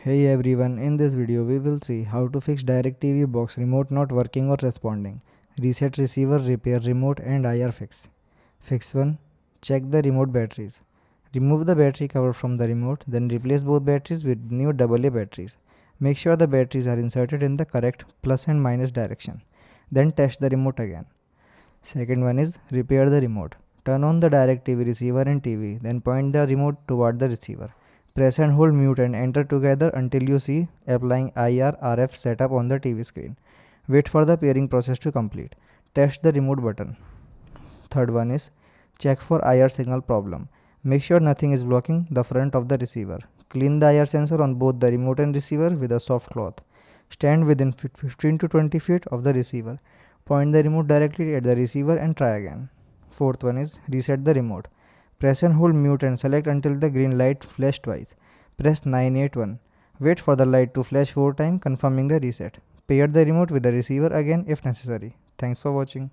Hey everyone, in this video we will see how to fix DirecTV box remote not working or responding. Reset receiver, repair remote and IR fix. Fix 1. Check the remote batteries. Remove the battery cover from the remote, then replace both batteries with new AA batteries. Make sure the batteries are inserted in the correct plus and minus direction. Then test the remote again. Second one is repair the remote. Turn on the DirecTV receiver and TV, then point the remote toward the receiver. Press and hold mute and enter together until you see applying IR/RF setup on the TV screen. Wait for the pairing process to complete. Test the remote button. Third one is check for IR signal problem. Make sure nothing is blocking the front of the receiver. Clean the IR sensor on both the remote and receiver with a soft cloth. Stand within 15 to 20 feet of the receiver. Point the remote directly at the receiver and try again. Fourth one is reset the remote. Press and hold mute and select until the green light flashes twice. Press 981. Wait for the light to flash 4 times, confirming the reset. Pair the remote with the receiver again if necessary. Thanks for watching.